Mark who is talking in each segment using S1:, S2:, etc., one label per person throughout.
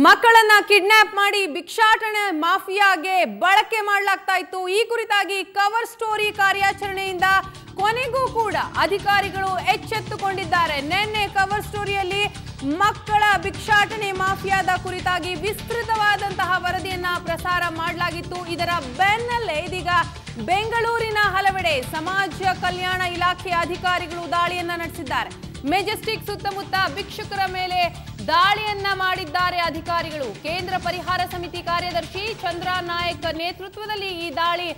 S1: ಮಕ್ಕಳನ್ನ ಕಿಡ್ನಾಪ್ ಮಾಡಿ ಭಿಕ್ಷಾಟನೆ ಮಾಫಿಯಾಗೆ ಬಳಕೆ ಮಾಡಲಾಗ್ತಾ ಇತ್ತು। ಈ ಕುರಿತಾಗಿ ಕವರ್ ಸ್ಟೋರಿ ಕಾರ್ಯಾಚರಣೆಯಿಂದ ಕೊನೆಗೂ ಕೂಡ ಅಧಿಕಾರಿಗಳು ಎಚ್ಚೆತ್ತುಕೊಂಡಿದ್ದಾರೆ। ನಿನ್ನೆ ಕವರ್ ಸ್ಟೋರಿಯಲ್ಲಿ ಮಕ್ಕಳ ಭಿಕ್ಷಾಟನೆ ಮಾಫಿಯಾದ ಕುರಿತಾಗಿ ವಿಸ್ತೃತವಾದಂತಹ ವರದಿಯನ್ನ ಪ್ರಸಾರ ಮಾಡಲಾಗಿತ್ತು। ಇದರ ಬೆನ್ನಲ್ಲೇ ಇದೀಗ ಬೆಂಗಳೂರಿನ ಹಲವೆಡೆ ಸಮಾಜ ಕಲ್ಯಾಣ ಇಲಾಖೆ ಅಧಿಕಾರಿಗಳು ದಾಳಿಯನ್ನ ನಡೆಸಿದ್ದಾರೆ। ಮೆಜೆಸ್ಟಿಕ್ ಸುತ್ತಮುತ್ತ ಭಿಕ್ಷುಕರ ಮೇಲೆ ದಾಳಿಯನ್ನ ಮಾಡಿದ್ದಾರೆ ಅಧಿಕಾರಿಗಳು। ಕೇಂದ್ರ ಪರಿಹಾರ ಸಮಿತಿ ಕಾರ್ಯದರ್ಶಿ ಚಂದ್ರ ನಾಯಕ್ ನೇತೃತ್ವದಲ್ಲಿ ಈ ದಾಳಿ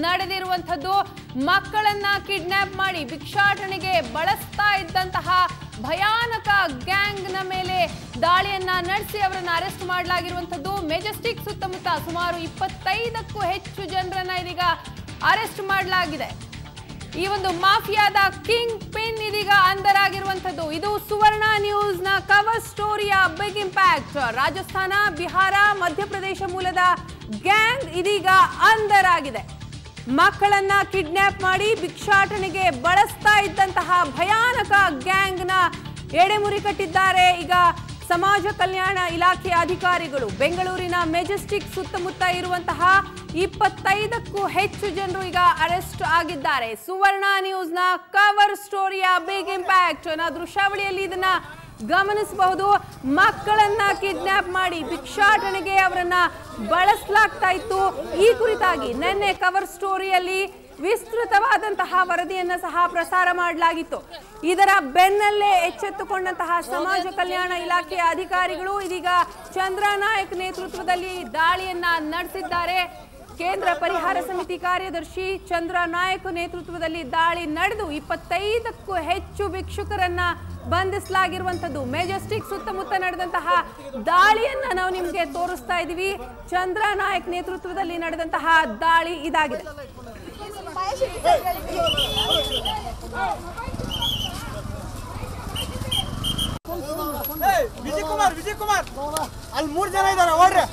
S1: ನಡೆದಿರುವಂತದ್ದು। ಮಕ್ಕಳನ್ನ ಕಿಡ್ನಾಪ್ ಮಾಡಿ ಭಿಕ್ಷಾಟನೆಗೆ ಬಳಸ್ತಾ ಇದ್ದಂತಹ ಭಯಾನಕ ಗ್ಯಾಂಗ್ನ ಮೇಲೆ ದಾಳಿಯನ್ನ ನಡೆಸಿ ಅವರನ್ನು ಅರೆಸ್ಟ್ ಮಾಡಲಾಗಿರುವಂತದ್ದು। ಮೆಜೆಸ್ಟಿಕ್ ಸುತ್ತಮುತ್ತ ಸುಮಾರು 25ಕ್ಕೂ ಹೆಚ್ಚು ಜನರನ್ನ ಇದೀಗ ಅರೆಸ್ಟ್ ಮಾಡಲಾಗಿದೆ। ಈ ಒಂದು ಮಾಫಿಯಾದ ಕಿಂಗ್ ಪಿನ್ ಇದೀಗ ಅಂಧರಾಗಿರುವಂತದ್ದು। ಇದು ಸುವರ್ಣ ನ್ಯೂಸ್ ನ ಕವರ್ ಸ್ಟೋರಿಯ ಬಿಗ್ ಇಂಪ್ಯಾಕ್ಟ್। ರಾಜಸ್ಥಾನ, ಬಿಹಾರ, ಮಧ್ಯಪ್ರದೇಶ ಮೂಲದ ಗ್ಯಾಂಗ್ ಇದೀಗ ಅಂಧರಾಗಿದೆ। ಮಕ್ಕಳನ್ನ ಕಿಡ್ನಾಪ್ ಮಾಡಿ ಭಿಕ್ಷಾಟನೆಗೆ ಬಳಸ್ತಾ ಇದ್ದಂತಹ ಭಯಾನಕ ಗ್ಯಾಂಗ್ನ ಎಡೆಮುರಿ ಕಟ್ಟಿದ್ದಾರೆ ಈಗ ಸಮಾಜ ಕಲ್ಯಾಣ ಇಲಾಖೆ ಅಧಿಕಾರಿಗಳು। ಬೆಂಗಳೂರಿನ ಮೆಜೆಸ್ಟಿಕ್ ಸುತ್ತಮುತ್ತ ಇರುವಂತಹ 25ಕ್ಕೂ ಹೆಚ್ಚು ಜನರು ಈಗ ಅರೆಸ್ಟ್ ಆಗಿದ್ದಾರೆ। ಸುವರ್ಣ ನ್ಯೂಸ್ ನ ಕವರ್ ಸ್ಟೋರಿಯ ಬಿಗ್ ಇಂಪ್ಯಾಕ್ಟ್ ನ ದೃಶ್ಯಾವಳಿಯಲ್ಲಿ ಇದನ್ನ ಗಮನಿಸಬಹುದು। ಮಕ್ಕಳನ್ನ ಕಿಡ್ನಾಪ್ ಮಾಡಿ ಭಿಕ್ಷಾಟನೆಗೆ ಅವರನ್ನ ಬಳಸಲಾಗ್ತಾ ಇತ್ತು। ಈ ಕುರಿತಾಗಿ ನಿನ್ನೆ ಕವರ್ ಸ್ಟೋರಿಯಲ್ಲಿ ವಿಸ್ತೃತವಾದಂತಹ ವರದಿಯನ್ನ ಸಹ ಪ್ರಸಾರ ಮಾಡಲಾಗಿತ್ತು। ಇದರ ಬೆನ್ನಲ್ಲೇ ಎಚ್ಚೆತ್ತುಕೊಂಡಂತಹ ಸಮಾಜ ಕಲ್ಯಾಣ ಇಲಾಖೆಯ ಅಧಿಕಾರಿಗಳು ಇದೀಗ ಚಂದ್ರ ನಾಯಕ್ ನೇತೃತ್ವದಲ್ಲಿ ದಾಳಿಯನ್ನ ನಡೆಸಿದ್ದಾರೆ। ಕೇಂದ್ರ ಪರಿಹಾರ ಸಮಿತಿ ಕಾರ್ಯದರ್ಶಿ ಚಂದ್ರ ನಾಯಕ್ ನೇತೃತ್ವದಲ್ಲಿ ದಾಳಿ ನಡೆದು 25ಕ್ಕೂ ಹೆಚ್ಚು ಭಿಕ್ಷುಕರನ್ನ ಬಂಧಿಸಲಾಗಿರುವಂತದ್ದು। ಮೆಜೆಸ್ಟಿಕ್ ಸುತ್ತಮುತ್ತ ನಡೆದಂತಹ ದಾಳಿಯನ್ನ ನಾವು ನಿಮಗೆ ತೋರಿಸ್ತಾ ಇದೀವಿ। ಚಂದ್ರ ನಾಯಕ್ ನೇತೃತ್ವದಲ್ಲಿ ನಡೆದಂತಹ ದಾಳಿ ಇದಾಗಿದೆ।
S2: ವಿಜಯ್ ಕುಮಾರ್ ಅಲ್ಲಿ 3 ಜನ ಇದ್ದಾರೆ ಓಡ್ರಿ।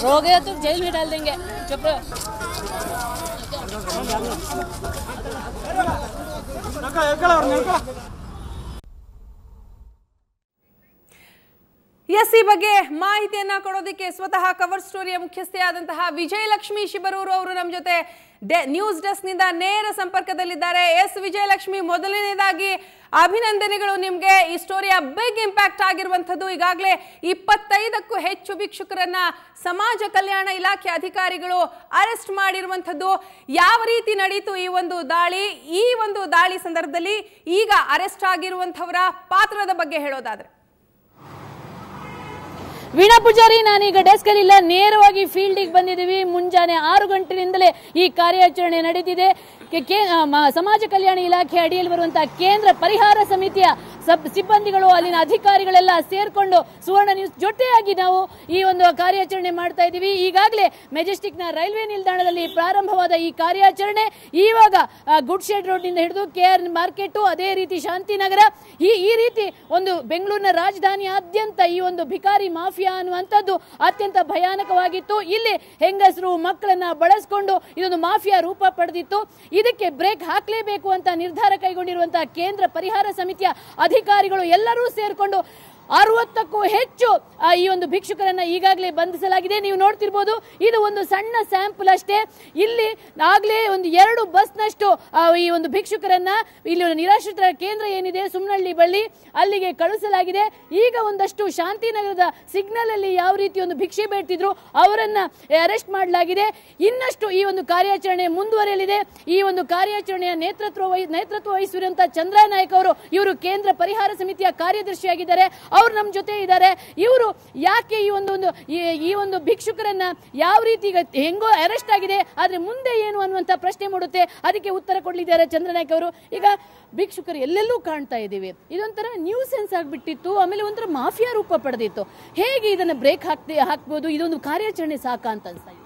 S3: हो गया तो जेल में डाल देंगे। चुप रहो।
S1: ಎಸ್ ಈ ಬಗ್ಗೆ ಮಾಹಿತಿಯನ್ನ ಕೊಡೋದಕ್ಕೆ ಸ್ವತಃ ಕವರ್ ಸ್ಟೋರಿಯ ಮುಖ್ಯಸ್ಥೆಯಾದಂತಹ ವಿಜಯಲಕ್ಷ್ಮಿ ಶಿಬರೂರು ಅವರು ನಮ್ಮ ಜೊತೆ ನ್ಯೂಸ್ ಡೆಸ್ಕ್ ನಿಂದ ನೇರ ಸಂಪರ್ಕದಲ್ಲಿದ್ದಾರೆ। ಎಸ್ ವಿಜಯಲಕ್ಷ್ಮಿ, ಮೊದಲನೇದಾಗಿ ಅಭಿನಂದನೆಗಳು ನಿಮಗೆ। ಈ ಸ್ಟೋರಿಯ ಬಿಗ್ ಇಂಪ್ಯಾಕ್ಟ್ ಆಗಿರುವಂಥದ್ದು ಈಗಾಗಲೇ 25ಕ್ಕೂ ಹೆಚ್ಚು ಭಿಕ್ಷುಕರನ್ನ ಸಮಾಜ ಕಲ್ಯಾಣ ಇಲಾಖೆ ಅಧಿಕಾರಿಗಳು ಅರೆಸ್ಟ್ ಮಾಡಿರುವಂಥದ್ದು। ಯಾವ ರೀತಿ ನಡೀತು ಈ ಒಂದು ದಾಳಿ? ಈ ಒಂದು ದಾಳಿ ಸಂದರ್ಭದಲ್ಲಿ ಈಗ ಅರೆಸ್ಟ್ ಆಗಿರುವಂಥವರ ಪಾತ್ರದ ಬಗ್ಗೆ ಹೇಳೋದಾದ್ರೆ?
S3: ವೀಣಾ ಪೂಜಾರಿ, ನಾನೀಗ ಡೆಸ್ಕ್ ಅಲ್ಲಿ ಇಲ್ಲ, ನೇರವಾಗಿ ಫೀಲ್ಡ್ ಬಂದಿದ್ದೀವಿ। ಮುಂಜಾನೆ 6 ಗಂಟೆಯಿಂದಲೇ ಈ ಕಾರ್ಯಾಚರಣೆ ನಡೀತಿದೆ। ಸಮಾಜ ಕಲ್ಯಾಣ ಇಲಾಖೆ ಅಡಿಯಲ್ಲಿ ಬರುವಂತಹ ಕೇಂದ್ರ ಪರಿಹಾರ ಸಮಿತಿಯ ಸಿಬ್ಬಂದಿಗಳು, ಅಲ್ಲಿನ ಅಧಿಕಾರಿಗಳೆಲ್ಲ ಸೇರ್ಕೊಂಡು ಸುವರ್ಣ ನ್ಯೂಸ್ ಜೊತೆಯಾಗಿ ನಾವು ಈ ಒಂದು ಕಾರ್ಯಾಚರಣೆ ಮಾಡ್ತಾ ಇದ್ದೀವಿ। ಈಗಾಗಲೇ ಮೆಜೆಸ್ಟಿಕ್ ನ ರೈಲ್ವೆ ನಿಲ್ದಾಣದಲ್ಲಿ ಪ್ರಾರಂಭವಾದ ಈ ಕಾರ್ಯಾಚರಣೆ ಇವಾಗ ಗುಡ್ ಶೆಡ್ ರೋಡ್ ನಿಂದ ಹಿಡಿದು KR ಮಾರ್ಕೆಟ್, ಅದೇ ರೀತಿ ಶಾಂತಿನಗರ, ಈ ರೀತಿ ಒಂದು ಬೆಂಗಳೂರಿನ ರಾಜಧಾನಿಯಾದ್ಯಂತ ಈ ಒಂದು ಭಿಕಾರಿ ಮಾಫಿಯಾ ಅನ್ನುವಂಥದ್ದು ಅತ್ಯಂತ ಭಯಾನಕವಾಗಿತ್ತು। ಇಲ್ಲಿ ಹೆಂಗಸರು ಮಕ್ಕಳನ್ನ ಬಳಸಿಕೊಂಡು ಇದೊಂದು ಮಾಫಿಯಾ ರೂಪ ಪಡೆದಿತ್ತು। ಇದಕ್ಕೆ ಬ್ರೇಕ್ ಹಾಕಲೇಬೇಕು ಅಂತ ನಿರ್ಧಾರ ಕೈಗೊಂಡಿರುವಂತಹ ಕೇಂದ್ರ ಪರಿಹಾರ ಸಮಿತಿಯ ಅಧಿಕಾರಿಗಳು ಎಲ್ಲರೂ ಸೇರ್ಕೊಂಡು 60ಕ್ಕೂ ಹೆಚ್ಚು ಈ ಒಂದು ಭಿಕ್ಷುಕರನ್ನ ಈಗಾಗಲೇ ಬಂಧಿಸಲಾಗಿದೆ। ನೀವು ನೋಡ್ತಿರ್ಬೋದು, ಇದು ಒಂದು ಸಣ್ಣ ಸ್ಯಾಂಪಲ್ ಅಷ್ಟೇ। ಇಲ್ಲಿ ಆಗ್ಲೇ ಒಂದು 2 ಬಸ್ನಷ್ಟು ಈ ಒಂದು ಭಿಕ್ಷುಕರನ್ನ ಇಲ್ಲಿ ನಿರಾಶ್ರಿತರ ಕೇಂದ್ರ ಏನಿದೆ ಸುಮ್ನಹಳ್ಳಿ ಬಳ್ಳಿ ಅಲ್ಲಿಗೆ ಕಳುಹಿಸಲಾಗಿದೆ। ಈಗ ಒಂದಷ್ಟು ಶಾಂತಿನಗರದ ಸಿಗ್ನಲ್ ಅಲ್ಲಿ ಯಾವ ರೀತಿ ಒಂದು ಭಿಕ್ಷೆ ಬೇಡ್ತಿದ್ರು ಅವರನ್ನ ಅರೆಸ್ಟ್ ಮಾಡಲಾಗಿದೆ। ಇನ್ನಷ್ಟು ಈ ಒಂದು ಕಾರ್ಯಾಚರಣೆ ಮುಂದುವರಿಯಲಿದೆ। ಈ ಒಂದು ಕಾರ್ಯಾಚರಣೆಯ ನೇತೃತ್ವ ವಹಿಸಿರುವಂತಹ ಚಂದ್ರ ನಾಯಕ್ ಅವರು, ಇವರು ಕೇಂದ್ರ ಪರಿಹಾರ ಸಮಿತಿಯ ಕಾರ್ಯದರ್ಶಿಯಾಗಿದ್ದಾರೆ, ಅವರು ನಮ್ಮ ಜೊತೆ ಇದ್ದಾರೆ। ಇವರು ಯಾಕೆ ಈ ಒಂದು ಭಿಕ್ಷುಕರನ್ನ ಯಾವ ರೀತಿ ಹೆಂಗೋ ಅರೆಸ್ಟ್ ಆಗಿದೆ, ಆದ್ರೆ ಮುಂದೆ ಏನು ಅನ್ನುವಂತ ಪ್ರಶ್ನೆ ಮೂಡುತ್ತೆ, ಅದಕ್ಕೆ ಉತ್ತರ ಕೊಡಲಿದ್ದಾರೆ ಚಂದ್ರನಾಯಕ್ ಅವರು। ಈಗ ಭಿಕ್ಷುಕರು ಎಲ್ಲೆಲ್ಲೂ ಕಾಣ್ತಾ ಇದ್ದೀವಿ, ಇದೊಂಥರ ನ್ಯೂ ಸೆನ್ಸ್ ಆಗ್ಬಿಟ್ಟಿತ್ತು, ಆಮೇಲೆ ಒಂಥರ ಮಾಫಿಯಾ ರೂಪ ಪಡೆದಿತ್ತು। ಹೇಗೆ ಇದನ್ನ ಬ್ರೇಕ್ ಹಾಕ್ಬೋದು? ಇದೊಂದು ಕಾರ್ಯಾಚರಣೆ ಸಾಕ ಅಂತ ಅನ್ಸ್ತಾ ಇದೆ?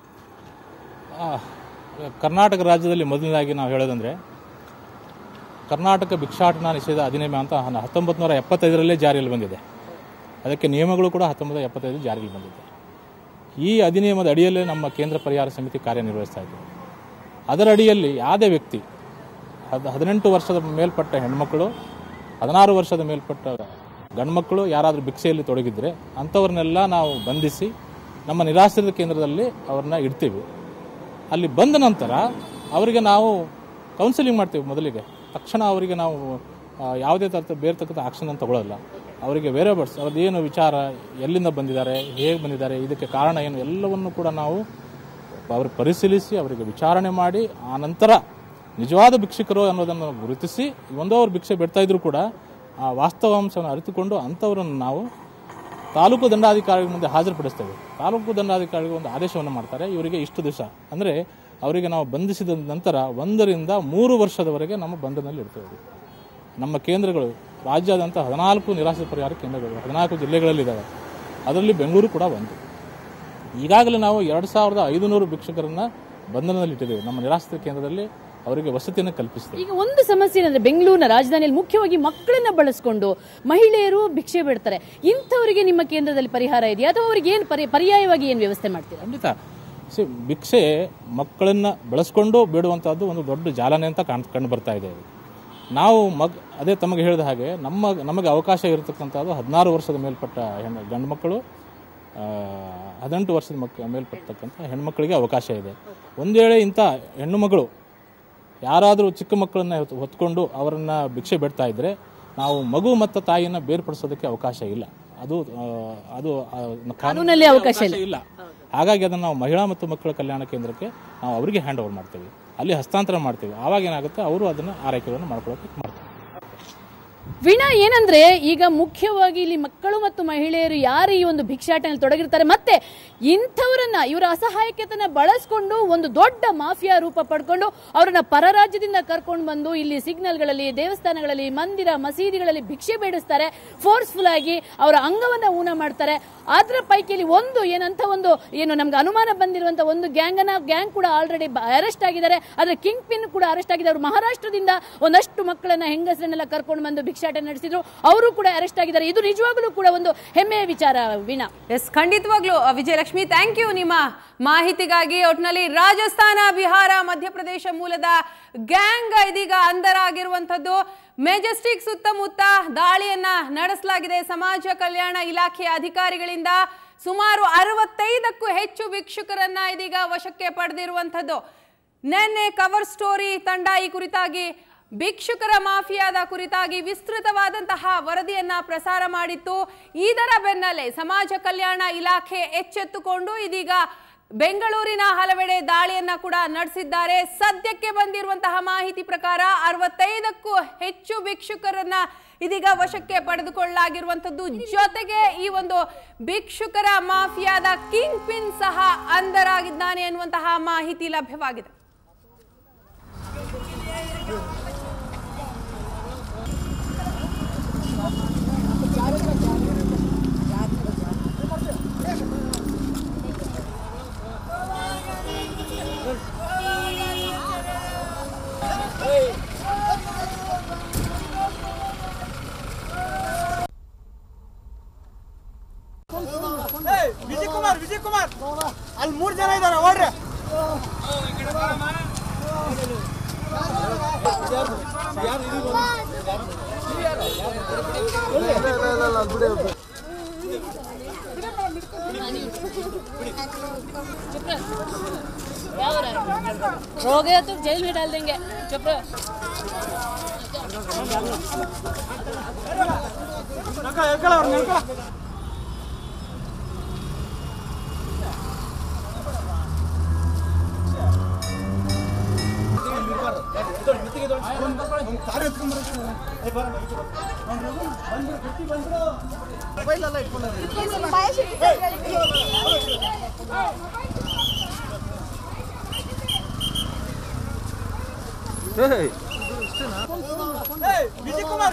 S4: ಕರ್ನಾಟಕ ರಾಜ್ಯದಲ್ಲಿ ಮೊದಲನೇದಾಗಿ ನಾವು ಹೇಳೋದಂದ್ರೆ ಕರ್ನಾಟಕ ಭಿಕ್ಷಾಟನಾ ನಿಷೇಧ ಅಧಿನಿಯಮ ಅಂತ 1975ರಲ್ಲೇ ಜಾರಿಯಲ್ಲಿ ಬಂದಿದೆ। ಅದಕ್ಕೆ ನಿಯಮಗಳು ಕೂಡ 1975 ಜಾರಿಗೆ ಬಂದಿದೆ. ಈ ಅಧಿನಿಯಮದ ಅಡಿಯಲ್ಲೇ ನಮ್ಮ ಕೇಂದ್ರ ಪರಿಹಾರ ಸಮಿತಿ ಕಾರ್ಯನಿರ್ವಹಿಸ್ತಾ ಇದೆ. ಅದರ ಅಡಿಯಲ್ಲಿ ಯಾವುದೇ ವ್ಯಕ್ತಿ 18 ವರ್ಷದ ಮೇಲ್ಪಟ್ಟ ಹೆಣ್ಮಕ್ಕಳು, 16 ವರ್ಷದ ಮೇಲ್ಪಟ್ಟ ಗಂಡ್ಮಕ್ಕಳು ಯಾರಾದರೂ ಭಿಕ್ಷೆಯಲ್ಲಿ ತೊಡಗಿದ್ರೆ ಅಂಥವ್ರನ್ನೆಲ್ಲ ನಾವು ಬಂಧಿಸಿ ನಮ್ಮ ನಿರಾಶ್ರಿತ ಕೇಂದ್ರದಲ್ಲಿ ಅವ್ರನ್ನ ಇಡ್ತೀವಿ. ಅಲ್ಲಿ ಬಂದ ನಂತರ ಅವರಿಗೆ ನಾವು ಕೌನ್ಸಿಲಿಂಗ್ ಮಾಡ್ತೀವಿ. ಮೊದಲಿಗೆ ತಕ್ಷಣ ಅವರಿಗೆ ನಾವು ಯಾವುದೇ ಬೇರೆ ತಕ್ಕಂಥ ಆಕ್ಷನ್ ತಗೊಳ್ಳೋಲ್ಲ. ಅವರಿಗೆ ವೇರಿಯಬಲ್ಸ್, ಅವ್ರದ್ದು ಏನು ವಿಚಾರ, ಎಲ್ಲಿಂದ ಬಂದಿದ್ದಾರೆ, ಹೇಗೆ ಬಂದಿದ್ದಾರೆ, ಇದಕ್ಕೆ ಕಾರಣ ಏನು, ಎಲ್ಲವನ್ನು ಕೂಡ ನಾವು ಅವ್ರಿಗೆ ಪರಿಶೀಲಿಸಿ ಅವರಿಗೆ ವಿಚಾರಣೆ ಮಾಡಿ ಆ ನಂತರ ನಿಜವಾದ ಭಿಕ್ಷುಕರು ಅನ್ನೋದನ್ನು ಗುರುತಿಸಿ ಒಂದೋ ಅವ್ರು ಭಿಕ್ಷೆ ಬಿಡ್ತಾ ಇದ್ರು ಕೂಡ ಆ ವಾಸ್ತವಾಂಶವನ್ನು ಅರಿತುಕೊಂಡು ಅಂಥವರನ್ನು ನಾವು ತಾಲೂಕು ದಂಡಾಧಿಕಾರಿಗಳ ಮುಂದೆ ಹಾಜರುಪಡಿಸ್ತೇವೆ. ತಾಲೂಕು ದಂಡಾಧಿಕಾರಿಗಳು ಒಂದು ಆದೇಶವನ್ನು ಮಾಡ್ತಾರೆ, ಇವರಿಗೆ ಇಷ್ಟು ದಿವಸ ಅಂದರೆ ಅವರಿಗೆ ನಾವು ಬಂಧಿಸಿದ ನಂತರ 1 ರಿಂದ 3 ವರ್ಷದವರೆಗೆ ನಮ್ಮ ಬಂಧನದಲ್ಲಿ ಇರ್ತೇವೆ. ನಮ್ಮ ಕೇಂದ್ರಗಳು ರಾಜ್ಯಾದ್ಯಂತ 14 ನಿರಾಶ್ರಿತ ಪರಿಹಾರ ಕೇಂದ್ರಗಳು 14 ಜಿಲ್ಲೆಗಳಲ್ಲಿದ್ದಾವೆ. ಅದರಲ್ಲಿ ಬೆಂಗಳೂರು ಕೂಡ ಒಂದು. ಈಗಾಗಲೇ ನಾವು 2500 ಭಿಕ್ಷುಕರನ್ನು ಬಂಧನದಲ್ಲಿ ಇಟ್ಟಿದ್ದೇವೆ. ನಮ್ಮ ನಿರಾಶ್ರಿತ ಕೇಂದ್ರದಲ್ಲಿ ಅವರಿಗೆ ವಸತಿಯನ್ನು ಕಲ್ಪಿಸಿದೆ.
S3: ಈಗ ಒಂದು ಸಮಸ್ಯೆ ಏನಂದ್ರೆ ಬೆಂಗಳೂರಿನ ರಾಜಧಾನಿಯಲ್ಲಿ ಮುಖ್ಯವಾಗಿ ಮಕ್ಕಳನ್ನ ಬಳಸಿಕೊಂಡು ಮಹಿಳೆಯರು ಭಿಕ್ಷೆ ಬಿಡ್ತಾರೆ. ಇಂಥವರಿಗೆ ನಿಮ್ಮ ಕೇಂದ್ರದಲ್ಲಿ ಪರಿಹಾರ ಇದೆಯಾ ಅಥವಾ ಅವರಿಗೆ ಏನು ಪರ್ಯಾಯವಾಗಿ ಏನು ವ್ಯವಸ್ಥೆ ಮಾಡ್ತೀರಾ?
S4: ಖಂಡಿತ. ಭಿಕ್ಷೆ ಮಕ್ಕಳನ್ನು ಬಳಸ್ಕೊಂಡು ಬೇಡುವಂಥದ್ದು ಒಂದು ದೊಡ್ಡ ಜಾಲನೆ ಅಂತ ಕಂಡು ಬರ್ತಾ ಇದೆ. ನಾವು ಅದೇ ತಮಗೆ ಹೇಳಿದ ಹಾಗೆ ನಮಗೆ ಅವಕಾಶ ಇರತಕ್ಕಂಥದ್ದು 16 ವರ್ಷದ ಮೇಲ್ಪಟ್ಟ ಗಂಡು ಮಕ್ಕಳು, 18 ವರ್ಷದ ಮೇಲ್ಪಟ್ಟತಕ್ಕಂಥ ಹೆಣ್ಮಕ್ಳಿಗೆ ಅವಕಾಶ ಇದೆ. ಒಂದು ವೇಳೆ ಇಂಥ ಹೆಣ್ಣು ಮಗಳು ಯಾರಾದರೂ ಚಿಕ್ಕ ಮಕ್ಕಳನ್ನ ಹೊತ್ಕೊಂಡು ಅವರನ್ನು ಭಿಕ್ಷೆ ಬಿಡ್ತಾ ಇದ್ದರೆ ನಾವು ಮಗು ಮತ್ತು ತಾಯಿಯನ್ನು ಬೇರ್ಪಡಿಸೋದಕ್ಕೆ ಅವಕಾಶ ಇಲ್ಲ. ಅದು
S3: ಕಾನೂನಲ್ಲಿ ಅವಕಾಶ ಇಲ್ಲ.
S4: ಹಾಗಾಗಿ ಅದನ್ನು ನಾವು ಮಹಿಳಾ ಮತ್ತು ಮಕ್ಕಳ ಕಲ್ಯಾಣ ಕೇಂದ್ರಕ್ಕೆ ನಾವು ಅವರಿಗೆ ಹ್ಯಾಂಡ್ ಓವರ್ ಮಾಡ್ತೀವಿ, ಅಲ್ಲಿ ಹಸ್ತಾಂತರ ಮಾಡ್ತೀವಿ. ಆವಾಗ ಏನಾಗುತ್ತೆ, ಅವರು ಅದನ್ನು ಆರೈಕೆಗಳನ್ನು ಮಾಡ್ಕೊಳ್ಳೋಕೆ ಮಾಡ್ತಾರೆ.
S3: ವೀಣಾ, ಏನಂದ್ರೆ ಈಗ ಮುಖ್ಯವಾಗಿ ಇಲ್ಲಿ ಮಕ್ಕಳು ಮತ್ತು ಮಹಿಳೆಯರು ಯಾರು ಈ ಒಂದು ಭಿಕ್ಷಾಟನೆಯಲ್ಲಿ ತೊಡಗಿರ್ತಾರೆ ಮತ್ತೆ ಇಂಥವರನ್ನ ಇವರ ಅಸಹಾಯಕತೆಯನ್ನ ಬಳಸ್ಕೊಂಡು ಒಂದು ದೊಡ್ಡ ಮಾಫಿಯಾ ರೂಪ ಪಡ್ಕೊಂಡು ಅವರನ್ನ ಪರ ರಾಜ್ಯದಿಂದ ಕರ್ಕೊಂಡು ಬಂದು ಇಲ್ಲಿ ಸಿಗ್ನಲ್ಗಳಲ್ಲಿ, ದೇವಸ್ಥಾನಗಳಲ್ಲಿ, ಮಂದಿರ, ಮಸೀದಿಗಳಲ್ಲಿ ಭಿಕ್ಷೆ ಬೇಡಿಸ್ತಾರೆ. ಫೋರ್ಸ್ಫುಲ್ ಆಗಿ ಅವರ ಅಂಗವನ್ನ ಊನ ಮಾಡ್ತಾರೆ. ಅದರ ಪೈಕಿಯಲ್ಲಿ ಒಂದು ಏನು ನಮ್ಗೆ ಅನುಮಾನ ಬಂದಿರುವಂತ ಒಂದು ಗ್ಯಾಂಗ್ ಕೂಡ ಆಲ್ರೆಡಿ ಅರೆಸ್ಟ್ ಆಗಿದ್ದಾರೆ. ಅದರ ಕಿಂಗ್ ಪಿನ್ ಕೂಡ ಅರೆಸ್ಟ್ ಆಗಿದ್ದಾರೆ. ಅವರು ಮಹಾರಾಷ್ಟ್ರದಿಂದ ಒಂದಷ್ಟು ಮಕ್ಕಳನ್ನ, ಹೆಂಗಸರನ್ನೆಲ್ಲ ಕರ್ಕೊಂಡು ಬಂದು ಭಿಕ್ಷಾಟನೆ ನಡೆಸಿದ್ರು, ಅವರು ಕೂಡ ಅರೆಸ್ಟ್ ಆಗಿದ್ದಾರೆ. ಇದು ನಿಜವಾಗ್ಲೂ ಕೂಡ ಒಂದು ಹೆಮ್ಮೆಯ ವಿಚಾರ ವೀಣಾ.
S1: ಎಸ್, ಖಂಡಿತವಾಗ್ಲೂ ವಿಜಯಲಕ್ಷ್ಮಿ, ಥ್ಯಾಂಕ್ ಯು ನಿಮ್ಮ ಮಾಹಿತಿಗಾಗಿ. ಒಟ್ಟಿನಲ್ಲಿ ರಾಜಸ್ಥಾನ, ಬಿಹಾರ, ಮಧ್ಯಪ್ರದೇಶ ಮೂಲದ ಗ್ಯಾಂಗ್ ಇದೀಗ ಅಂಧರಾಗಿರುವಂತದ್ದು. ಮೆಜೆಸ್ಟಿಕ್ ಸುತ್ತಮುತ್ತ ದಾಳಿಯನ್ನ ನಡೆಸಲಾಗಿದೆ. ಸಮಾಜ ಕಲ್ಯಾಣ ಇಲಾಖೆಯ ಅಧಿಕಾರಿಗಳಿಂದ ಸುಮಾರು 65ಕ್ಕೂ ಹೆಚ್ಚು ಭಿಕ್ಷುಕರನ್ನ ಇದೀಗ ವಶಕ್ಕೆ ಪಡೆದಿರುವಂತದ್ದು. ನಿನ್ನೆ ಕವರ್ ಸ್ಟೋರಿ ತಂಡ ಈ ಕುರಿತಾಗಿ ಭಿಕ್ಷುಕರ ಮಾಫಿಯಾದ ಕುರಿತಾಗಿ ವಿಸ್ತೃತವಾದಂತಹ ವರದಿಯನ್ನ ಪ್ರಸಾರ ಮಾಡಿತ್ತು. ಇದರ ಬೆನ್ನಲ್ಲೇ ಸಮಾಜ ಕಲ್ಯಾಣ ಇಲಾಖೆ ಎಚ್ಚೆತ್ತುಕೊಂಡು ಇದೀಗ ಬೆಂಗಳೂರಿನ ಹಲವೆಡೆ ದಾಳಿಯನ್ನ ಕೂಡ ನಡೆಸಿದ್ದಾರೆ. ಸದ್ಯಕ್ಕೆ ಬಂದಿರುವಂತಹ ಮಾಹಿತಿ ಪ್ರಕಾರ 65ಕ್ಕೂ ಹೆಚ್ಚು ಭಿಕ್ಷುಕರನ್ನ ಇದೀಗ ವಶಕ್ಕೆ ಪಡೆದುಕೊಳ್ಳಲಾಗಿರುವಂತದ್ದು. ಜೊತೆಗೆ ಈ ಒಂದು ಭಿಕ್ಷುಕರ ಮಾಫಿಯಾದ ಕಿಂಗ್ ಪಿನ್ ಸಹ ಅಂಧರಾಗಿದ್ದಾನೆ ಎನ್ನುವಂತಹ ಮಾಹಿತಿ ಲಭ್ಯವಾಗಿದೆ.
S2: ವಿಜಯ್ ಕುಮಾರ್ ಅಲ್ಲಿ 3 ಜನ ಇದ್ದಾರೆ, ಓಡ್ರಿ.
S3: हो गया तो जेल में डाल देंगे. चुप रहो.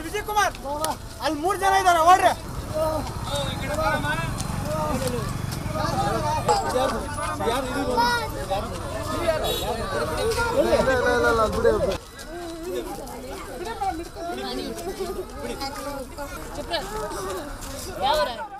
S2: ವಿಜಯ್ ಕುಮಾರ್ ಅಲ್ಲಿ 3 ಜನ ಇದ್ದಾರೆ, ಓಡ್ರಿ.
S3: चुप रहो. क्या हो रहा है?